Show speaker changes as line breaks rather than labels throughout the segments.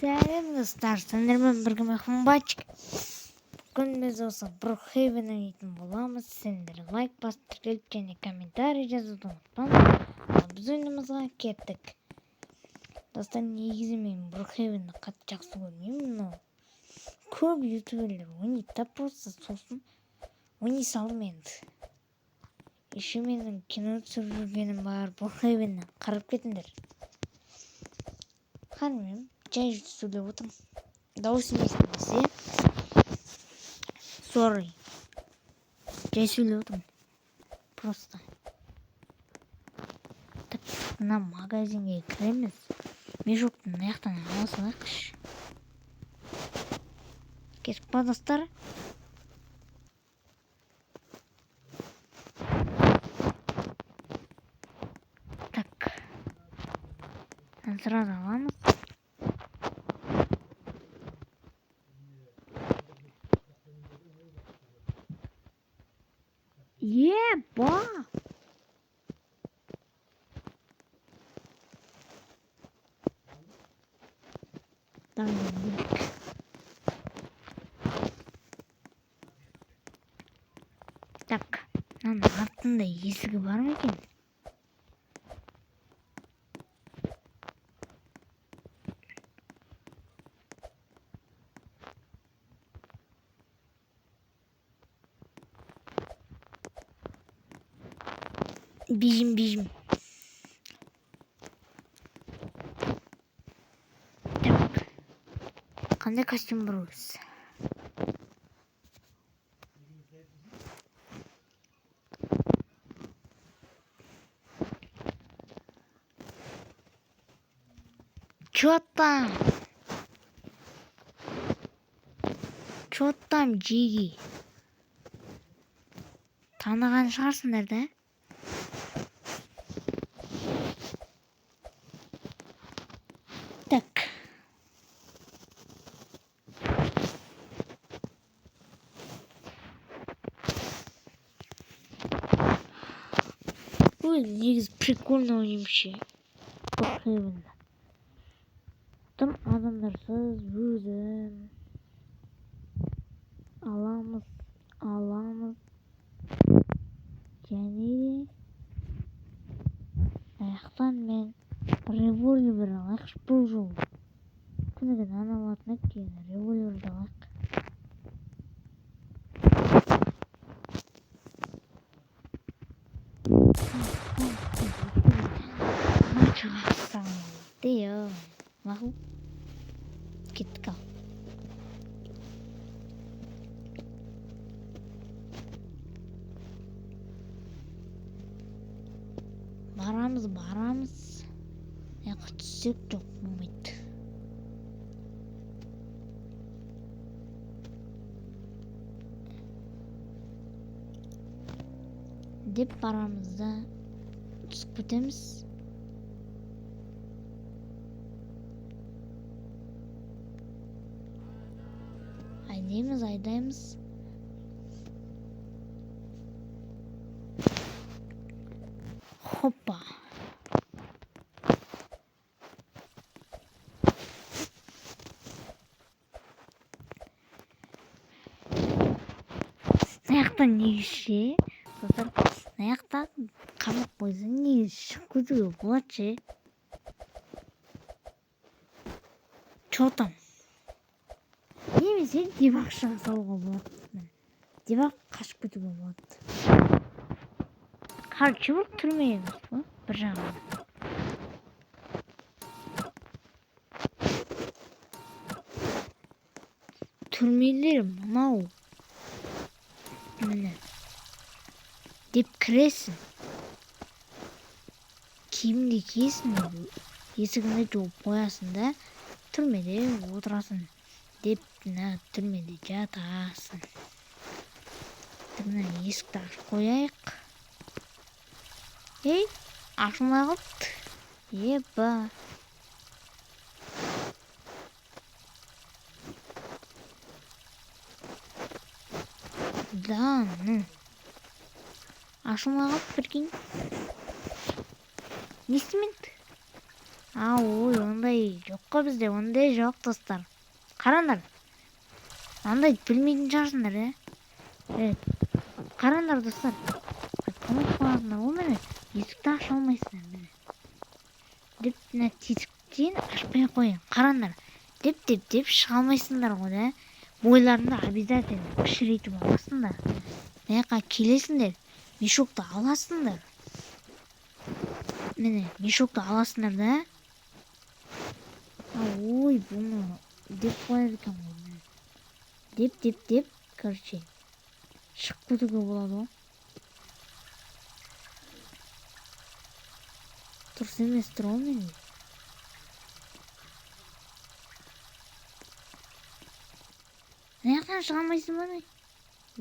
Сәлем достар, сендермен бірге Махамбатчик. Бүгін біз осы Брукхейвен ойнайтын боламыз. Сендер лайк басып тіркеліп және комментарий жазуды ұмытпаңыз. Біз ойынымызға кеттік. Достар, негізі мен Брукхейвенді қатты жақсы көрмеймін, но көп ютуберлер ойнайды да, просто сосын ойнай салдым енді. Еще менің кино түсіріп жүргенім бар, Брукхейвенді қарап кетіңдер. Қармеймін, жай сөйлеп отырмын. Дауыс естімесе, sorry. Жай сөйлеп отырмын. Просто. Так, мына магазинге кіреміз. Мешоктың аяқтан ала салайықшы. Кеттік па, достар? Так. Сразу аламыз. Еба! Так, мынаның артында есігі бар ма екен? Бежим. Так. Қандай костюм бар өзі? Чё там, жиги? Таныған шығарсыңдар да? Так. Ой, негізі прикольно ойнымшы. Брукхейвенді. Тым адамдарсыз өзім. Аламыз. Және аяқтан мен револьвер алайықшы бұл жол. Күнігін алатын екен, револьверді алайық. Део, мақұл. Кеттік ал. Барамыз. Яқы түссек жоқ болмайды. Деп барамызда түсіп кетеміз. Айдаймыз. Хоппа. Аяқтан негізше, аяқта қамап қойса негізі шығып кетуге болады ше. Чё там? Немесе дебаг салуға болады. Дебаг қашып кетуге болады. Короче, бұл түрме емес па? Бір жағынан. Түрмелер мынау. Міне. Деп кіресің. Киімді киесің, есігіңді жауып қоясың да, түрмеде отырасың. Деп түрмеде жатасың. Есікті ашып қояйық. Ей, ашылмай қалыпты. Еба. Да, ашылмай қалып бірген. Не істемеді? Ой, ондай жок го бизде, ондай жок достор. Караңдар. Андай билмейтин шығарсыңдар, Қараңдар достар. Көмөк кыласыңдар, ол менен эсикти аша алмайсыңдар міне. Деп мына тесиктен ашпай коюн. Караңдар. Деп шыға алмайсыңдар го да. Бойларыңды обязательно кичирейтип аласыңдар. Мына келесиңдер, мешокты аласыңдар. Міне, мешокты аласыңдар да. Ой, буну деп коет экен го. Деп, короче, шығып кетуге болады ғой. Дұрыс емес тұр ғой менде. Аяқтан шыға алмайсың ба не?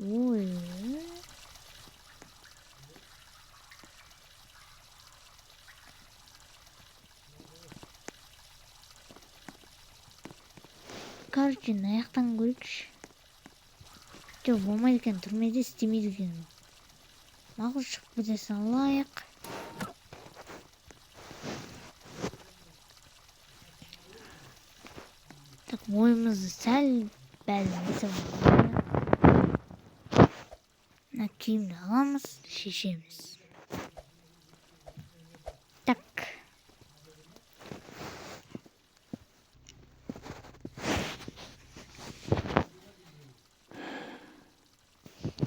Ой. Короче, аяқтан көрейікші. Жоқ, болмайды екен, түрмеде істемейді екен. Мақұл, шығып кете салайық. Так, ойымызды сәл бәлмесіп алайық. Мына киімді аламыз, шешеміз. Так.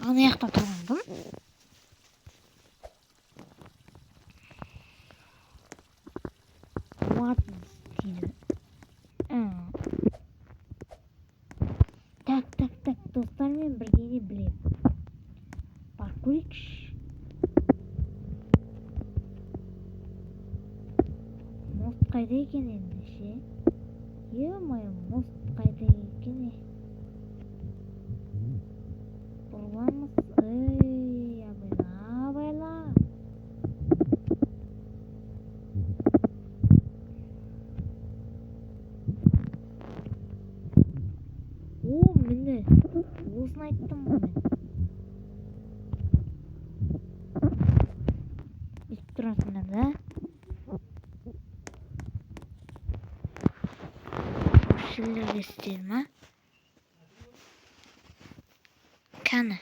Ана жақта тұрғандым. Так, достармен бірдеңе білем. Барып көрейікші. Мост қайда екен енді ше? Е-мое, мост қайда екен? Бұрыламыз. Абайла. Міне, осын айттым ғой мен. Үйтіп тұрасыңдар да. Шілдерге істер ма? Кәні.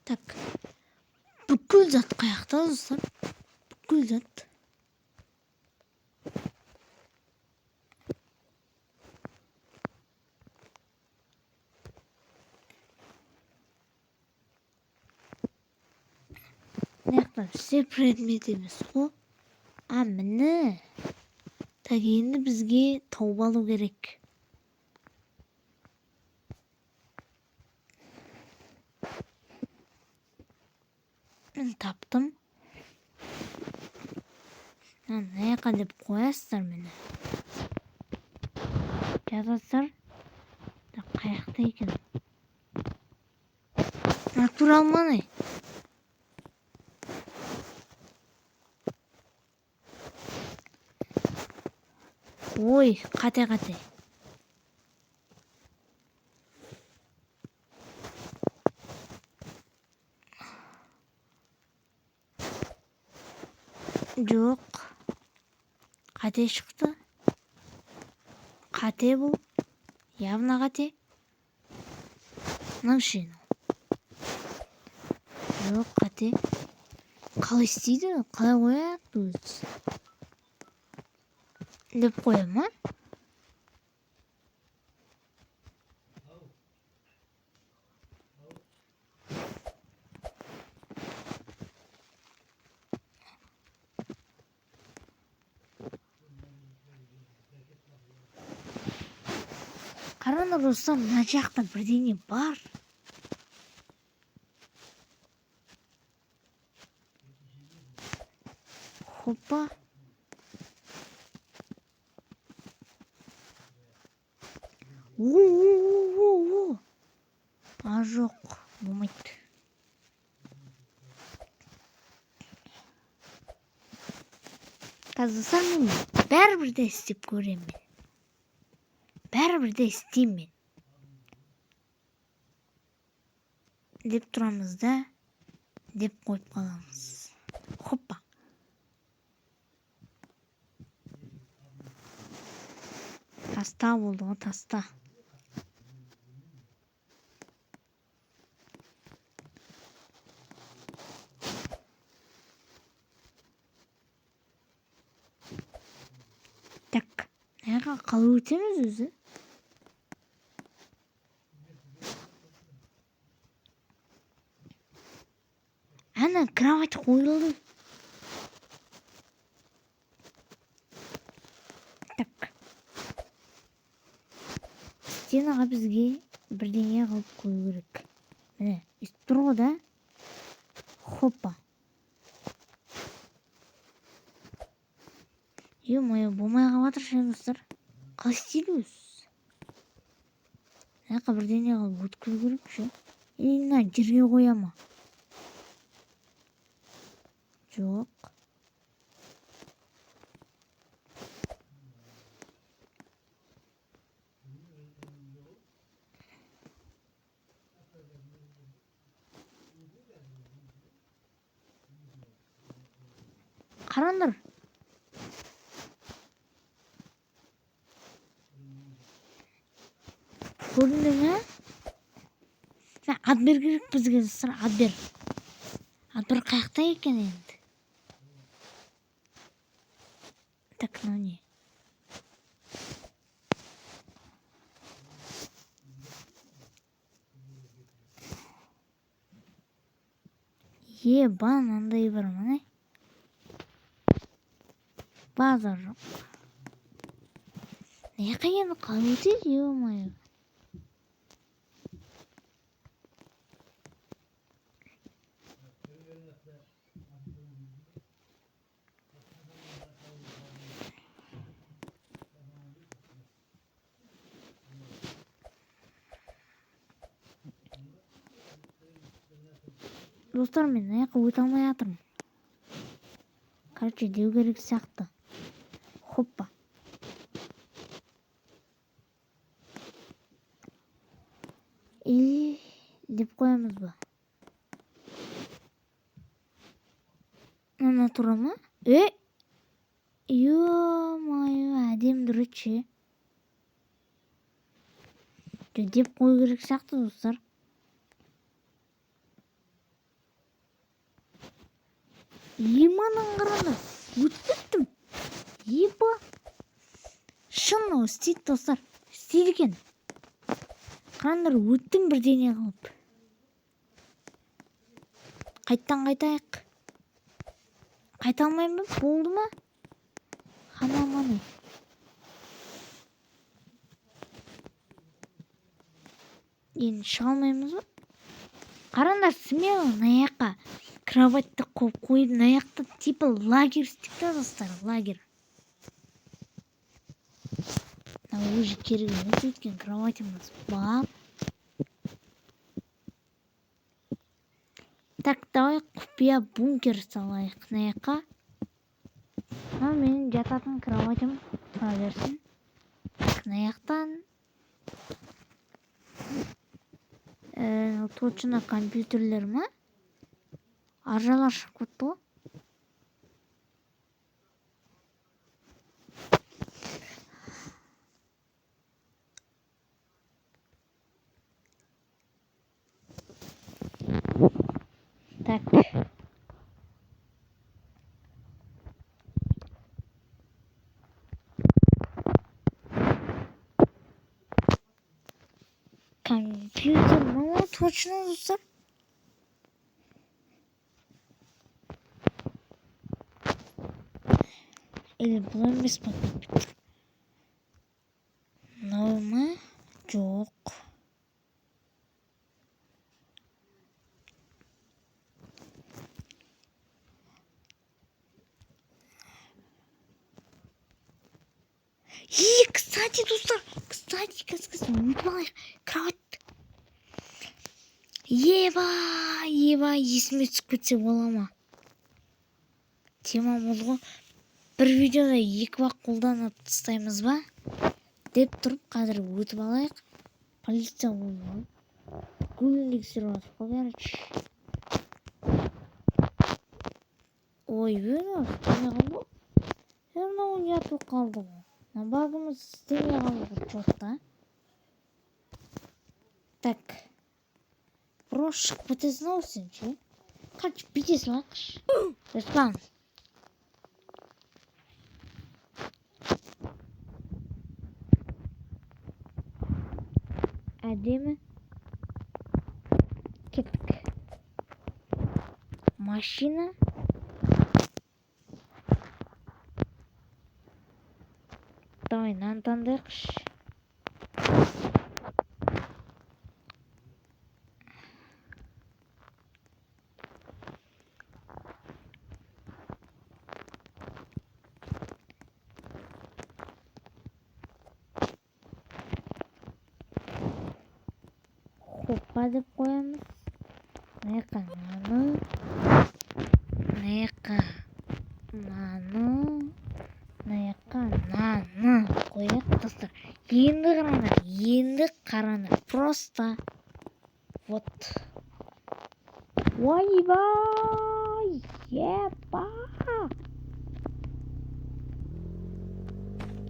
Так, бүкіл зат қаяқта достар? Бүкіл зат. Мына все предмет емес қой. Міне. Так, енді бізге тауып алу керек. Мен таптым. Мына жаққа деп қоясыздар мені. Жазасыздар. Қаяқта екен. Натуралманы. Ой, қате. Жоқ. Қате шықты. Қате бұл. Явно қате. Мынау ше. Жоқ, қате. Қалай істейді? Қалай қояды өзі? Деп қоям ма? Қараңдар достар, мына жақта бірдеңе бар. Хоппа. Жоқ, болмайды. Қазір мен бәрібір де істеп көремін. Бәрібір де істеймін. Деп тұрамыз да, деп қойып қаламыз. Хоппа. Таста болды ғой, таста. Так, неға қалып өтеміз өзі? Әні кровать қойылды. Так. Стенаға бізге бірдеңе қылып қою керек. Міне, өстіп тұр ғой да. Хоппа. Е-мое, болмай қалып жатыр достар. Қалай істейміз? Мына бірдеңе қылып өткізу керек ше. Мына жерге қоя ма? Жоқ. Қараңдар. Көрінді ме? Ат бер керек бізге достар, ат бер. Ат бір қаяқта екен енді. Так, мынау не? Еба, мынандай бар ма? Базар жоқ. Не қайын қалып өтеді, е-мое. Достар, мен аяққа өте алмай жатырмын. Короче, деу керек сияқты. Хоппа. И деп қоямыз ба? Мына тұра ма? Ё-мое, әдем дүретші. Деп қою керек сияқты, достар. Еманын қараңдар. Өтпеттім. Еба. Шын ол істейді, достар. Істейді екен. Қараңдар, өттім бірдеңе қылып. Қайттан қайтайық. Қайта алмаймын ба? Болды ма? Қанаманы. Енді шыға алмаймыз ба? Қараңдар, смело аяққа кроватьты қойып, аяқта типа лагерь істейді, достар, лагерь. Уже керек емес өткен кроватьымыз бар. Так, давай құпия бункер салайық аяққа. Менің жататын кроватьым тұра берсін. Аяқтан точно компьютерлер ма? Аржалар шығып кетті ғой. Так. Компьютер ма? Точно, достар. Или бұл емес па компьютер? Мынау ма? Жоқ. Кстати, достар, өйтіп алайық. Кровать. Еба, есіме түсіп кетсе бола ма? Темамыз ғой. бір видеода екі бақ қолданып тастаймыз ба деп тұрып қазір өтіп алайық. Полиция болған. Гүлін ексіріп атыр. Короче. Ой, верно, не қалды. Верно, он ятып қалды. Багымыз істемей қалды чотта. Так. Брош шығып кетесің ау сен ше. Қанша бітесің ақш. Респан. Әдемі. Кеттік. Машина. Давай, нан таңдайықш. Хоппа деп қоямыз. Мынақа наны. Мынақа наны. Мынақа наны. Қояқ достар. Енді қараңдар. Просто. Вот. Ойбай. Епа.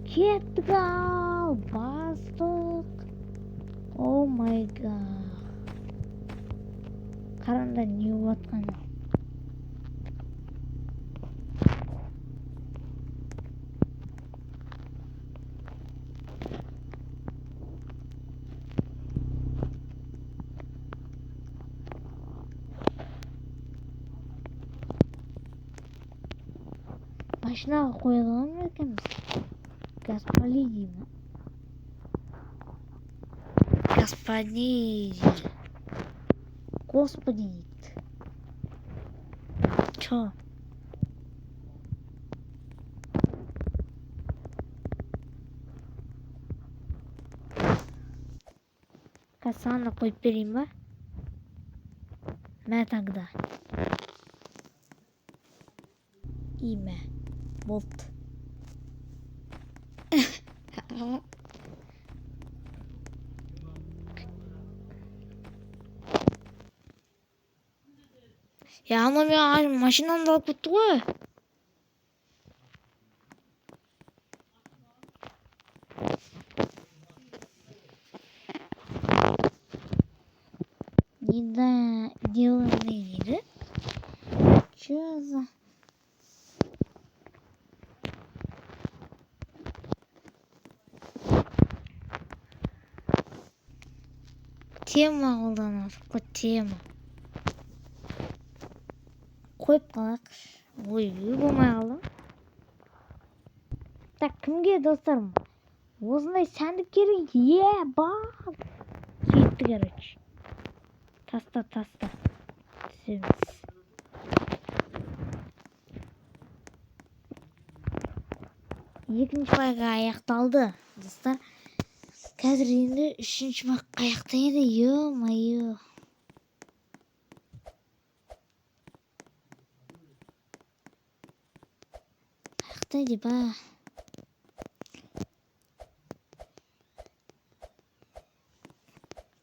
Кеттік ал. Бастық. О май гад. Қараңдар не отқан. Машинаға қойылған ма екенбіз? Господи деймін. Господи. Господи дейді. Чо? Кассаны қойып берейін ба? Мә тогда. Имя. Болт. Ya ama ya машинамды алып кетті ғой. Делаем дейді. Чё за... Тема қолданады. Тема. Қойып қалақ. Ой, болмай қалды. Так, кімге достарым? Осындай сәндік керек. Бақ. Сөйтті, короче. Таста. Түсеміз. Екінші байға аяқталды. Достар, қазір енді үшінші бақ аяқтайды. Ё-майё. Аяқтайды ба.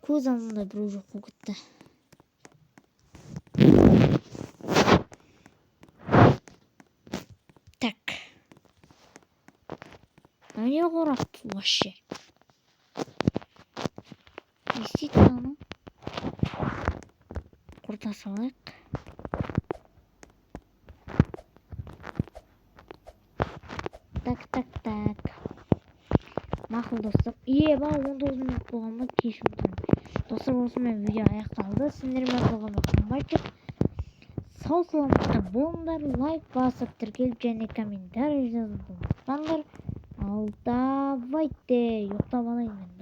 Көз алдымда біреу жоқ болып кетті. Так. Не қорақты вообще. Действительно. Құрта салайық. Так. Мақұл достар. Ба 19 минут болғанға кешірім өтінемін. Достар, осымен видео аяқталды. Сіздермен болған қымбатчик. Сау саламатта болыңдар. Лайк басып, тіркеліп және комментарий жазып болыңдар. Ал давайте ұйықтап алайын.